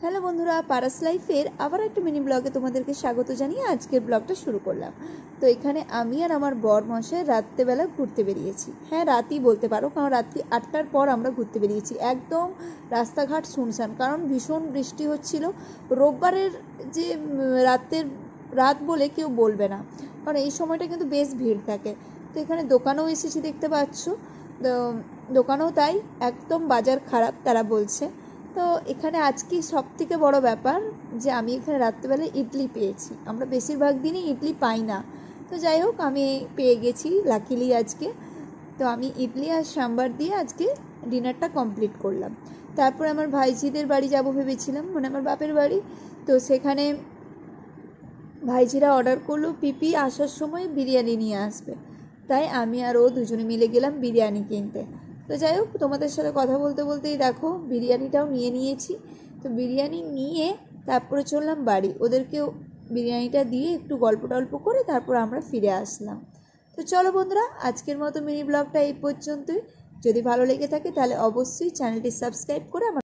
Hello বন্ধুরা, পারাস লাইফের আবার একটা মিনি ব্লগে তোমাদেরকে স্বাগত জানিয়ে আজকের ব্লগটা শুরু করলাম। তো এখানে আমি আর আমার বর মশাই রাত্রেবেলা ঘুরতে বেরিয়েছি। হ্যাঁ, রাতই বলতে পারো, কারণ রাত্রি 8টার পর আমরা ঘুরতে বেরিয়েছি। একদম রাস্তাঘাট শুনশান, কারণ ভীষণ বৃষ্টি হচ্ছিল। রোববারের যে রাত বলে কেউ বলবে না, কারণ এই সময়টা কিন্তু বেশ ভিড় থাকে। তো এখানে দোকানেও এসেছি, দেখতে পাচ্ছ। তো দোকানেও তাই, একদম বাজার খারাপ তারা বলছে। তো এখানে আজকে সবথেকে বড় ব্যাপার যে আমি এখানে রাত্রেবেলায় ইডলি পেয়েছি। আমরা বেশিরভাগ দিনই ইডলি পাই না, তো যাই হোক আমি পেয়ে গেছি লাকিলি আজকে। তো আমি ইডলি আর সাম্বার দিয়ে আজকে ডিনারটা কমপ্লিট করলাম। তারপর আমার ভাইঝিদের বাড়ি যাব ভেবেছিলাম, মানে আমার বাপের বাড়ি। তো সেখানে ভাইঝিরা অর্ডার করলো পিপি আসার সময় বিরিয়ানি নিয়ে আসবে, তাই আমি আর ও দুজনে মিলে গেলাম বিরিয়ানি কিনতে। তো যাই হোক, তোমাদের সাথে কথা বলতে বলতেই দেখো বিরিয়ানিটাও নিয়ে নিয়েছি। তো বিরিয়ানি নিয়ে তারপরে চললাম বাড়ি, ওদেরকেও বিরিয়ানিটা দিয়ে একটু গল্প টল্প করে তারপর আমরা ফিরে আসলাম। তো চলো বন্ধুরা, আজকের মতো মিনি ব্লগটা এই পর্যন্তই। যদি ভালো লেগে থাকে তাহলে অবশ্যই চ্যানেলটি সাবস্ক্রাইব করে আমার